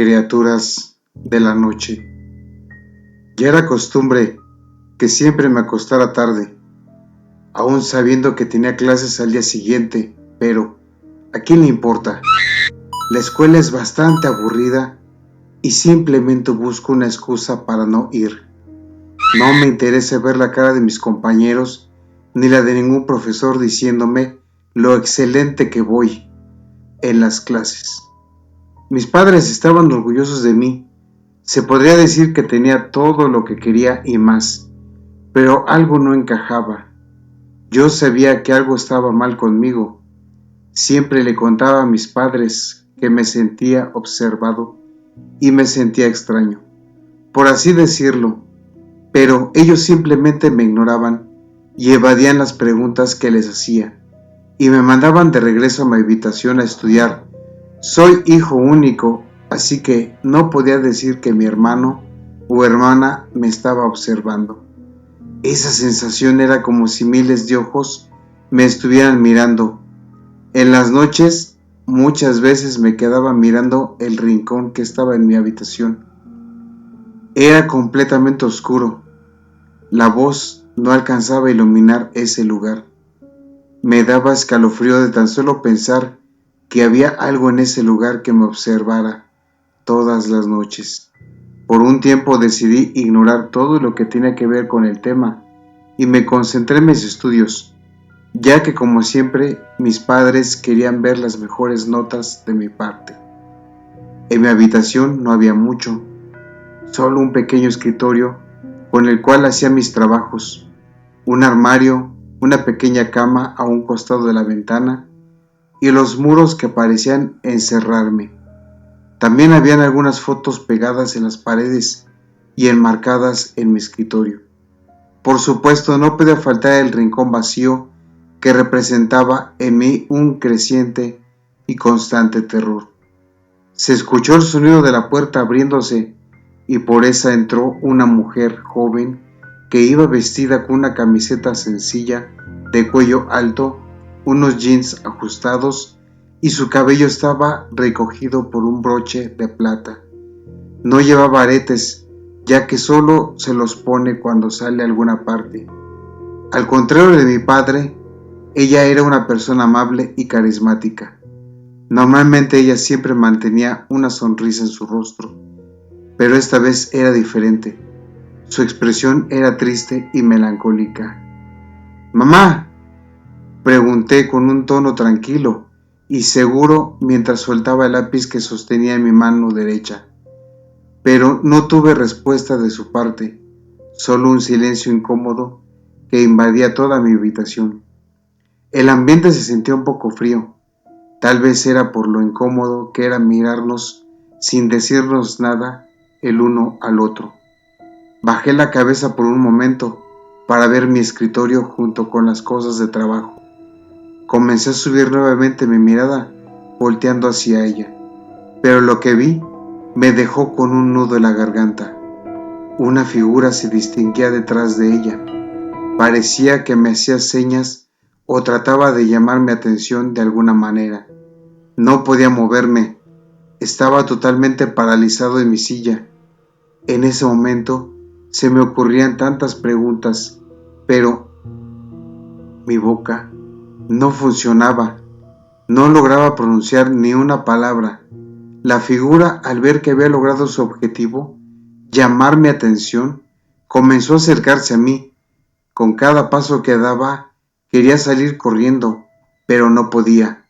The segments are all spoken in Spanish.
Criaturas de la noche. Ya era costumbre que siempre me acostara tarde, aún sabiendo que tenía clases al día siguiente, pero ¿a quién le importa? La escuela es bastante aburrida y simplemente busco una excusa para no ir. No me interesa ver la cara de mis compañeros ni la de ningún profesor diciéndome lo excelente que voy en las clases. Mis padres estaban orgullosos de mí. Se podría decir que tenía todo lo que quería y más, pero algo no encajaba. Yo sabía que algo estaba mal conmigo. Siempre le contaba a mis padres que me sentía observado y me sentía extraño, por así decirlo, pero ellos simplemente me ignoraban y evadían las preguntas que les hacía y me mandaban de regreso a mi habitación a estudiar. Soy hijo único, así que no podía decir que mi hermano o hermana me estaba observando. Esa sensación era como si miles de ojos me estuvieran mirando. En las noches, muchas veces me quedaba mirando el rincón que estaba en mi habitación. Era completamente oscuro. La voz no alcanzaba a iluminar ese lugar. Me daba escalofrío de tan solo pensar que había algo en ese lugar que me observara todas las noches. Por un tiempo decidí ignorar todo lo que tenía que ver con el tema y me concentré en mis estudios, ya que como siempre mis padres querían ver las mejores notas de mi parte. En mi habitación no había mucho, solo un pequeño escritorio con el cual hacía mis trabajos, un armario, una pequeña cama a un costado de la ventana y los muros que parecían encerrarme. También habían algunas fotos pegadas en las paredes y enmarcadas en mi escritorio. Por supuesto, no podía faltar el rincón vacío que representaba en mí un creciente y constante terror. Se escuchó el sonido de la puerta abriéndose y por esa entró una mujer joven que iba vestida con una camiseta sencilla de cuello alto, unos jeans ajustados y su cabello estaba recogido por un broche de plata. No llevaba aretes, ya que solo se los pone cuando sale a alguna parte. Al contrario de mi padre, ella era una persona amable y carismática. Normalmente ella siempre mantenía una sonrisa en su rostro, pero esta vez era diferente. Su expresión era triste y melancólica. «¡Mamá!», pregunté con un tono tranquilo y seguro mientras soltaba el lápiz que sostenía en mi mano derecha. Pero no tuve respuesta de su parte, solo un silencio incómodo que invadía toda mi habitación. El ambiente se sentía un poco frío, tal vez era por lo incómodo que era mirarnos sin decirnos nada el uno al otro. Bajé la cabeza por un momento para ver mi escritorio junto con las cosas de trabajo. Comencé a subir nuevamente mi mirada, volteando hacia ella, pero lo que vi me dejó con un nudo en la garganta. Una figura se distinguía detrás de ella. Parecía que me hacía señas o trataba de llamar mi atención de alguna manera. No podía moverme, estaba totalmente paralizado en mi silla. En ese momento se me ocurrían tantas preguntas, pero mi boca no funcionaba. No lograba pronunciar ni una palabra. La figura, al ver que había logrado su objetivo, llamar mi atención, comenzó a acercarse a mí. Con cada paso que daba, quería salir corriendo, pero no podía.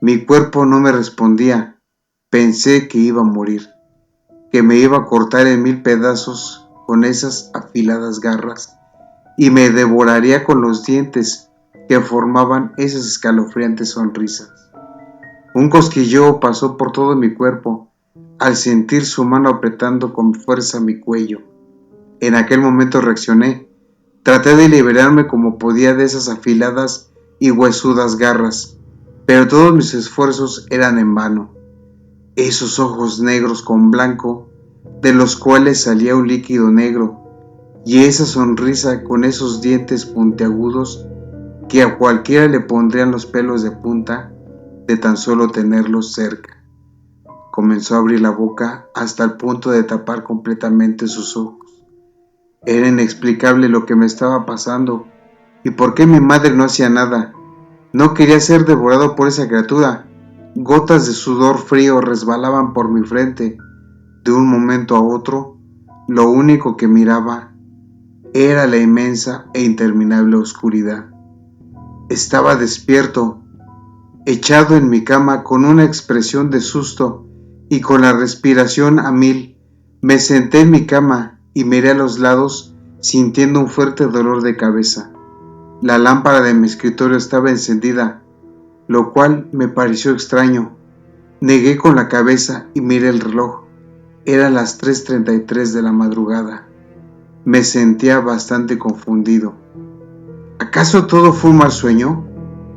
Mi cuerpo no me respondía. Pensé que iba a morir, que me iba a cortar en mil pedazos con esas afiladas garras y me devoraría con los dientes que formaban esas escalofriantes sonrisas. Un cosquilleo pasó por todo mi cuerpo al sentir su mano apretando con fuerza mi cuello. En aquel momento reaccioné. Traté de liberarme como podía de esas afiladas y huesudas garras, pero todos mis esfuerzos eran en vano. Esos ojos negros con blanco, de los cuales salía un líquido negro, y esa sonrisa con esos dientes puntiagudos que a cualquiera le pondrían los pelos de punta de tan solo tenerlos cerca. comenzó a abrir la boca hasta el punto de tapar completamente sus ojos. Era inexplicable lo que me estaba pasando y por qué mi madre no hacía nada. No quería ser devorado por esa criatura. Gotas de sudor frío resbalaban por mi frente. De un momento a otro, lo único que miraba era la inmensa e interminable oscuridad. Estaba despierto, echado en mi cama con una expresión de susto y con la respiración a mil. Me senté en mi cama y miré a los lados sintiendo un fuerte dolor de cabeza. La lámpara de mi escritorio estaba encendida, lo cual me pareció extraño. Negué con la cabeza y miré el reloj. Eran las 3:33 de la madrugada. Me sentía bastante confundido. ¿Acaso todo fue un mal sueño?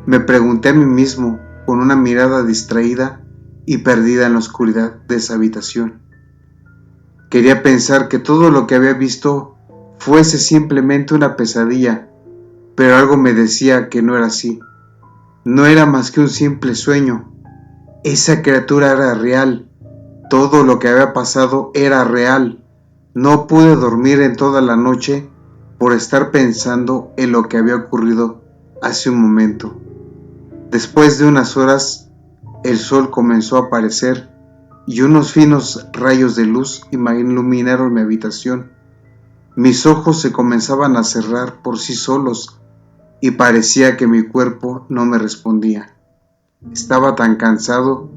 Me pregunté a mí mismo con una mirada distraída y perdida en la oscuridad de esa habitación. Quería pensar que todo lo que había visto fuese simplemente una pesadilla, pero algo me decía que no era así. No era más que un simple sueño. Esa criatura era real. Todo lo que había pasado era real. No pude dormir en toda la noche por estar pensando en lo que había ocurrido hace un momento. Después de unas horas, el sol comenzó a aparecer y unos finos rayos de luz iluminaron mi habitación. Mis ojos se comenzaban a cerrar por sí solos y parecía que mi cuerpo no me respondía. Estaba tan cansado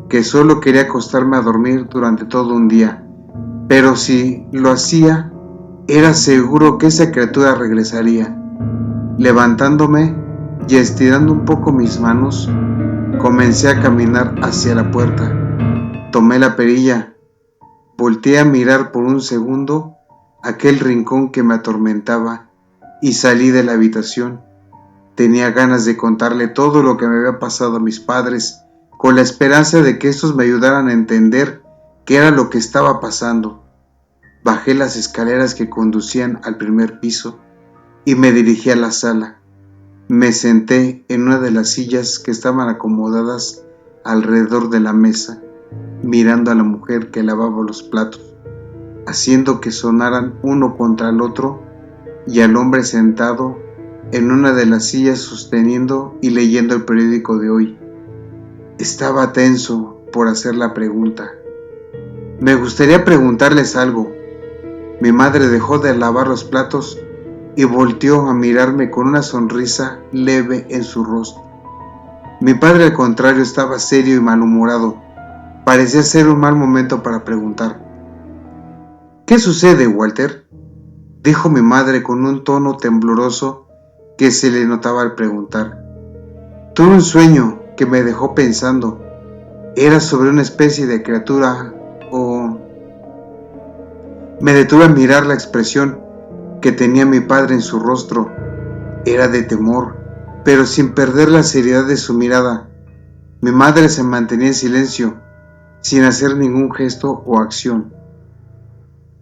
que solo quería acostarme a dormir durante todo un día, pero si lo hacía, era seguro que esa criatura regresaría. Levantándome y estirando un poco mis manos, comencé a caminar hacia la puerta. Tomé la perilla, volteé a mirar por un segundo aquel rincón que me atormentaba y salí de la habitación. Tenía ganas de contarle todo lo que me había pasado a mis padres, con la esperanza de que estos me ayudaran a entender qué era lo que estaba pasando. Bajé las escaleras que conducían al primer piso y me dirigí a la sala. Me senté en una de las sillas que estaban acomodadas alrededor de la mesa, mirando a la mujer que lavaba los platos, haciendo que sonaran uno contra el otro, y al hombre sentado en una de las sillas sosteniendo y leyendo el periódico de hoy. Estaba tenso por hacer la pregunta. Me gustaría preguntarles algo. Mi madre dejó de lavar los platos y volteó a mirarme con una sonrisa leve en su rostro. Mi padre, al contrario, estaba serio y malhumorado. Parecía ser un mal momento para preguntar. ¿Qué sucede, Walter?, dijo mi madre con un tono tembloroso que se le notaba al preguntar. Tuve un sueño que me dejó pensando. Era sobre una especie de criatura o... Me detuve a mirar la expresión que tenía mi padre en su rostro. Era de temor, pero sin perder la seriedad de su mirada. Mi madre se mantenía en silencio, sin hacer ningún gesto o acción.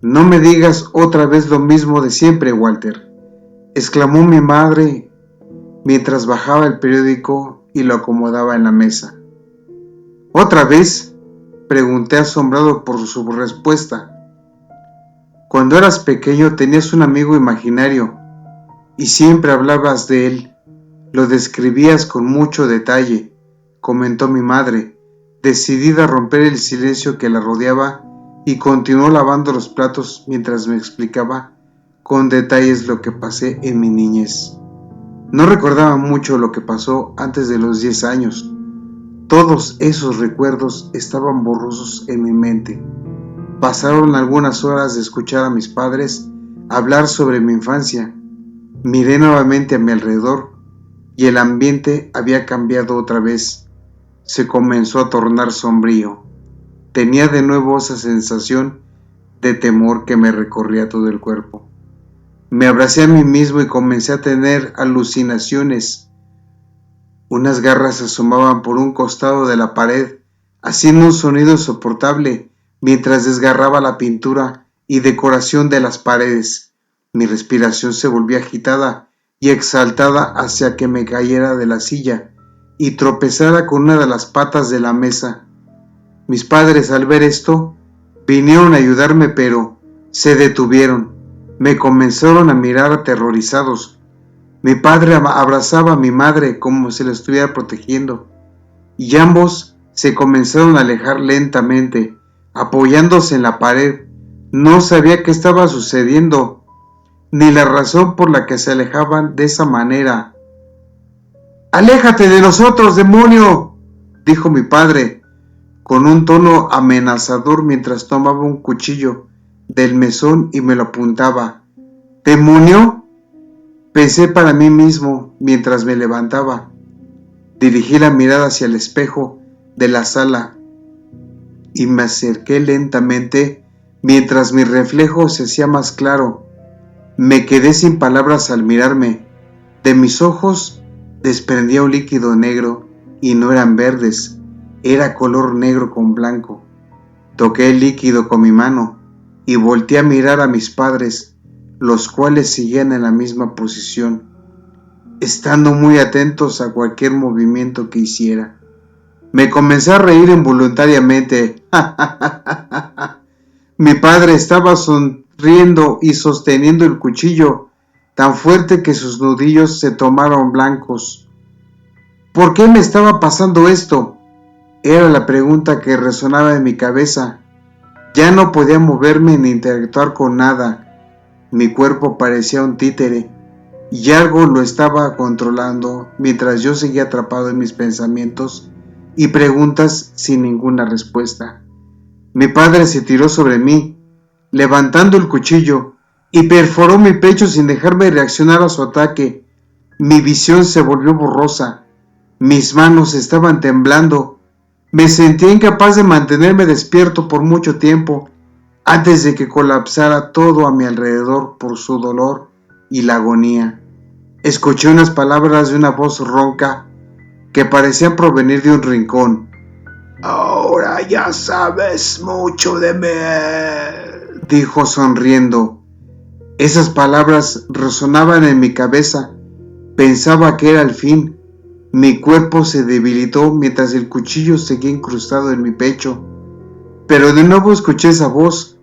No me digas otra vez lo mismo de siempre, Walter, exclamó mi madre mientras bajaba el periódico y lo acomodaba en la mesa. ¿Otra vez?, pregunté asombrado por su respuesta. Cuando eras pequeño tenías un amigo imaginario y siempre hablabas de él. Lo describías con mucho detalle, comentó mi madre, decidida a romper el silencio que la rodeaba, y continuó lavando los platos mientras me explicaba con detalles lo que pasé en mi niñez. No recordaba mucho lo que pasó antes de los 10 años. Todos esos recuerdos estaban borrosos en mi mente. Pasaron algunas horas de escuchar a mis padres hablar sobre mi infancia. Miré nuevamente a mi alrededor y el ambiente había cambiado otra vez. Se comenzó a tornar sombrío. Tenía de nuevo esa sensación de temor que me recorría todo el cuerpo. Me abracé a mí mismo y comencé a tener alucinaciones. Unas garras se asomaban por un costado de la pared, haciendo un sonido insoportable mientras desgarraba la pintura y decoración de las paredes. Mi respiración se volvía agitada y exaltada hacia que me cayera de la silla y tropezara con una de las patas de la mesa. Mis padres, al ver esto, vinieron a ayudarme, pero se detuvieron. Me comenzaron a mirar aterrorizados. Mi padre abrazaba a mi madre como si la estuviera protegiendo, y ambos se comenzaron a alejar lentamente, apoyándose en la pared. No sabía qué estaba sucediendo, ni la razón por la que se alejaban de esa manera. ¡Aléjate de nosotros, demonio!, dijo mi padre, con un tono amenazador mientras tomaba un cuchillo del mesón y me lo apuntaba. ¿Demonio?, pensé para mí mismo mientras me levantaba. Dirigí la mirada hacia el espejo de la sala y me acerqué lentamente mientras mi reflejo se hacía más claro. Me quedé sin palabras al mirarme. De mis ojos desprendía un líquido negro y no eran verdes, era color negro con blanco. Toqué el líquido con mi mano y volteé a mirar a mis padres, los cuales seguían en la misma posición, estando muy atentos a cualquier movimiento que hiciera. Me comencé a reír involuntariamente. Mi padre estaba sonriendo y sosteniendo el cuchillo tan fuerte que sus nudillos se tomaron blancos. ¿Por qué me estaba pasando esto? Era la pregunta que resonaba en mi cabeza. Ya no podía moverme ni interactuar con nada. Mi cuerpo parecía un títere y algo lo estaba controlando mientras yo seguía atrapado en mis pensamientos y preguntas sin ninguna respuesta. Mi padre se tiró sobre mí, levantando el cuchillo, y perforó mi pecho sin dejarme reaccionar a su ataque. Mi visión se volvió borrosa. Mis manos estaban temblando. Me sentía incapaz de mantenerme despierto por mucho tiempo, antes de que colapsara todo a mi alrededor por su dolor y la agonía. Escuché unas palabras de una voz ronca que parecían provenir de un rincón. «Ahora ya sabes mucho de mí», dijo sonriendo. Esas palabras resonaban en mi cabeza. Pensaba que era el fin. Mi cuerpo se debilitó mientras el cuchillo seguía incrustado en mi pecho. Pero de nuevo escuché esa voz.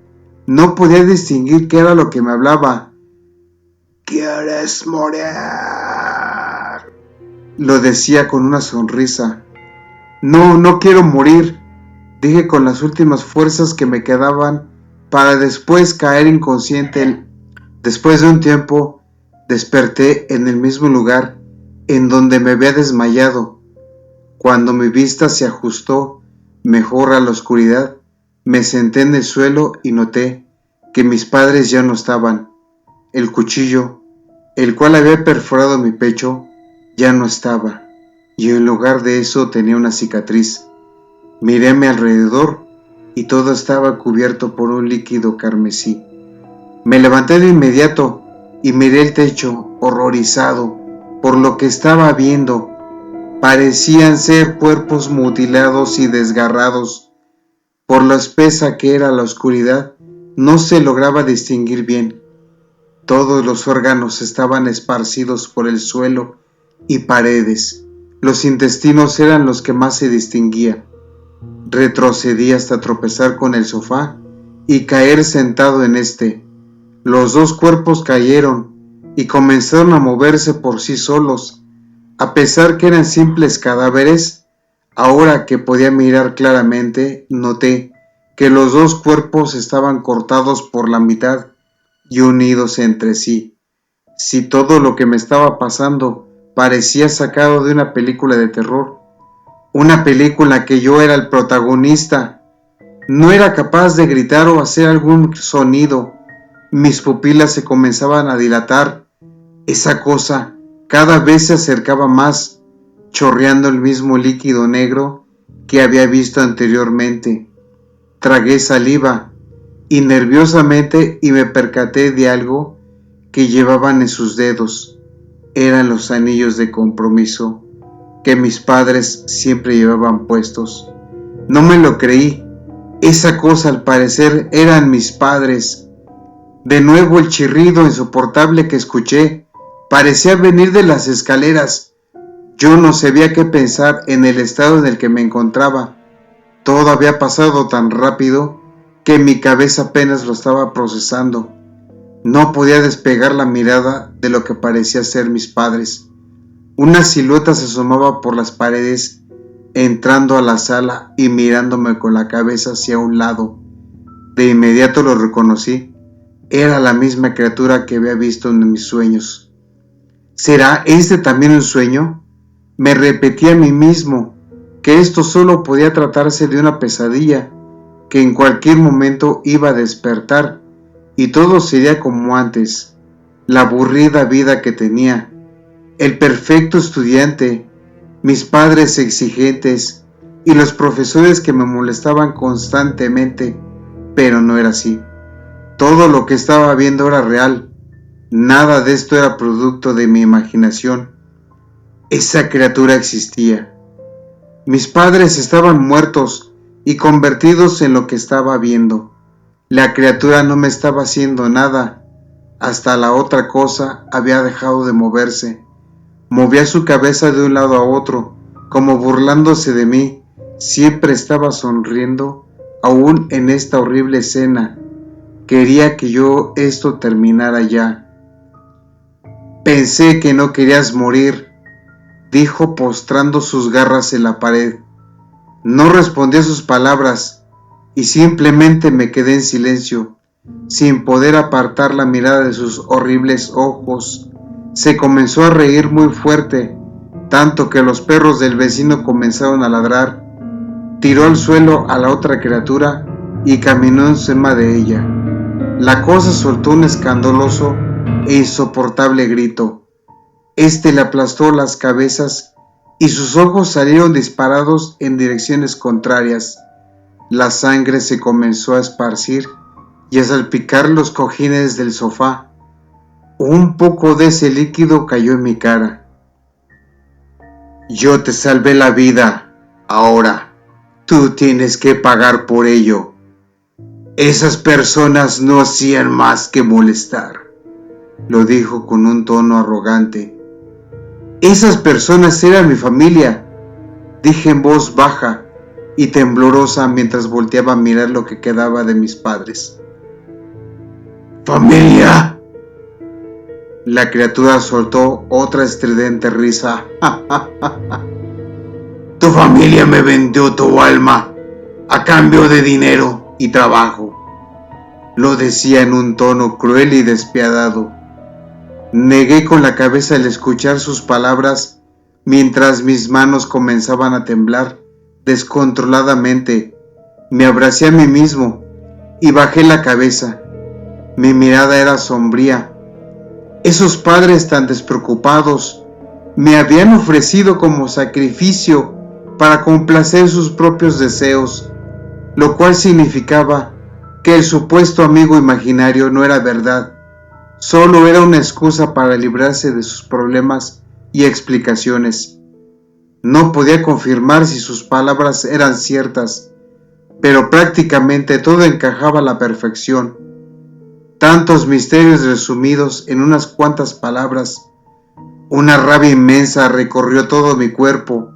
No podía distinguir qué era lo que me hablaba. «¿Quieres morir?», lo decía con una sonrisa. «No, no quiero morir», dije con las últimas fuerzas que me quedaban para después caer inconsciente. Después de un tiempo, desperté en el mismo lugar en donde me había desmayado. Cuando mi vista se ajustó mejor a la oscuridad, me senté en el suelo y noté que mis padres ya no estaban. El cuchillo, el cual había perforado mi pecho, ya no estaba, y en lugar de eso tenía una cicatriz. Miré a mi alrededor y todo estaba cubierto por un líquido carmesí. Me levanté de inmediato y miré el techo, horrorizado por lo que estaba viendo. Parecían ser cuerpos mutilados y desgarrados. Por lo espesa que era la oscuridad, no se lograba distinguir bien. Todos los órganos estaban esparcidos por el suelo y paredes. Los intestinos eran los que más se distinguían. Retrocedí hasta tropezar con el sofá y caer sentado en este. Los dos cuerpos cayeron y comenzaron a moverse por sí solos. A pesar que eran simples cadáveres, ahora que podía mirar claramente, noté que los dos cuerpos estaban cortados por la mitad y unidos entre sí. Si todo lo que me estaba pasando parecía sacado de una película de terror, una película que yo era el protagonista, no era capaz de gritar o hacer algún sonido. Mis pupilas se comenzaban a dilatar. Esa cosa cada vez se acercaba más, chorreando el mismo líquido negro que había visto anteriormente. Tragué saliva y nerviosamente me percaté de algo que llevaban en sus dedos. Eran los anillos de compromiso que mis padres siempre llevaban puestos. No me lo creí. Esa cosa al parecer eran mis padres. De nuevo el chirrido insoportable que escuché parecía venir de las escaleras. Yo no sabía qué pensar en el estado en el que me encontraba. Todo había pasado tan rápido que mi cabeza apenas lo estaba procesando. No podía despegar la mirada de lo que parecía ser mis padres. Una silueta se asomaba por las paredes, entrando a la sala y mirándome con la cabeza hacia un lado. De inmediato lo reconocí. Era la misma criatura que había visto en mis sueños. ¿Será este también un sueño? Me repetí a mí mismo que esto solo podía tratarse de una pesadilla, que en cualquier momento iba a despertar y todo sería como antes. La aburrida vida que tenía, el perfecto estudiante, mis padres exigentes y los profesores que me molestaban constantemente, pero no era así. Todo lo que estaba viendo era real. Nada de esto era producto de mi imaginación. Esa criatura existía. Mis padres estaban muertos y convertidos en lo que estaba viendo. La criatura no me estaba haciendo nada. Hasta la otra cosa había dejado de moverse. Movía su cabeza de un lado a otro, como burlándose de mí. Siempre estaba sonriendo, aún en esta horrible escena. Quería que esto terminara ya. Pensé que no querías morir, dijo postrando sus garras en la pared. No respondí a sus palabras y simplemente me quedé en silencio, sin poder apartar la mirada de sus horribles ojos. Se comenzó a reír muy fuerte, tanto que los perros del vecino comenzaron a ladrar. Tiró al suelo a la otra criatura y caminó encima de ella. La cosa soltó un escandaloso e insoportable grito. Este le aplastó las cabezas y sus ojos salieron disparados en direcciones contrarias. La sangre se comenzó a esparcir y a salpicar los cojines del sofá. Un poco de ese líquido cayó en mi cara. Yo te salvé la vida. Ahora, tú tienes que pagar por ello. Esas personas no hacían más que molestar, lo dijo con un tono arrogante. Esas personas eran mi familia, dije en voz baja y temblorosa mientras volteaba a mirar lo que quedaba de mis padres. ¿Familia? La criatura soltó otra estridente risa. Tu familia me vendió tu alma a cambio de dinero y trabajo, lo decía en un tono cruel y despiadado. Negué con la cabeza al escuchar sus palabras mientras mis manos comenzaban a temblar descontroladamente. Me abracé a mí mismo y bajé la cabeza. Mi mirada era sombría. Esos padres tan despreocupados me habían ofrecido como sacrificio para complacer sus propios deseos, lo cual significaba que el supuesto amigo imaginario no era verdad. Solo era una excusa para librarse de sus problemas y explicaciones. No podía confirmar si sus palabras eran ciertas, pero prácticamente todo encajaba a la perfección. Tantos misterios resumidos en unas cuantas palabras. Una rabia inmensa recorrió todo mi cuerpo.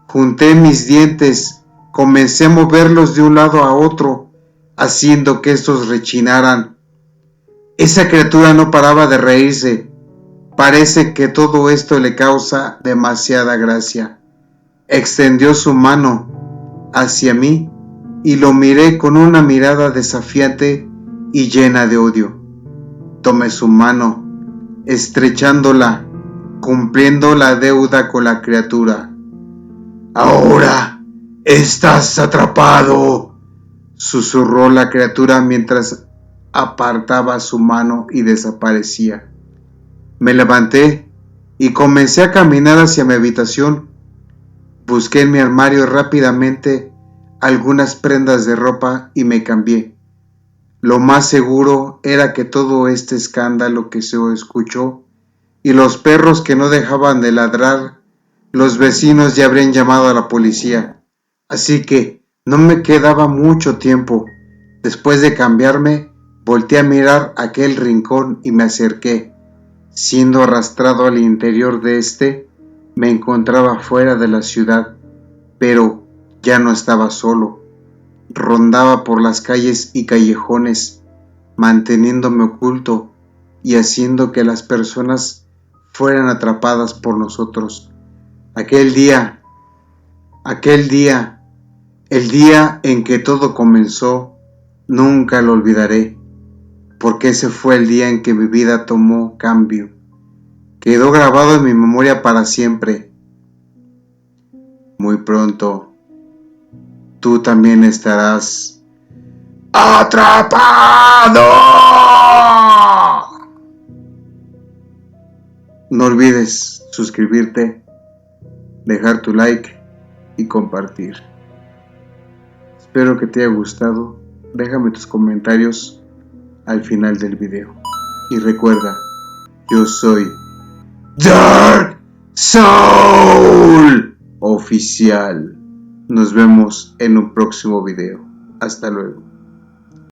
Junté mis dientes, comencé a moverlos de un lado a otro, haciendo que estos rechinaran. Esa criatura no paraba de reírse. Parece que todo esto le causa demasiada gracia. Extendió su mano hacia mí y lo miré con una mirada desafiante y llena de odio. Tomé su mano, estrechándola, cumpliendo la deuda con la criatura. Ahora estás atrapado, susurró la criatura mientras apartaba su mano y desaparecía. Me levanté y comencé a caminar hacia mi habitación. Busqué en mi armario rápidamente algunas prendas de ropa y me cambié. Lo más seguro era que todo este escándalo que se escuchó y los perros que no dejaban de ladrar, los vecinos ya habrían llamado a la policía. Así que no me quedaba mucho tiempo. Después de cambiarme, volteé a mirar aquel rincón y me acerqué. Siendo arrastrado al interior de este, me encontraba fuera de la ciudad, pero ya no estaba solo. rondaba por las calles y callejones, manteniéndome oculto y haciendo que las personas fueran atrapadas por nosotros. Aquel día, el día en que todo comenzó, nunca lo olvidaré, porque ese fue el día en que mi vida tomó cambio. Quedó grabado en mi memoria para siempre. Muy pronto, tú también estarás atrapado. No olvides suscribirte, dejar tu like y compartir. Espero que te haya gustado. Déjame tus comentarios al final del video. Y recuerda, yo soy Dark Soul Oficial. Nos vemos en un próximo video. Hasta luego.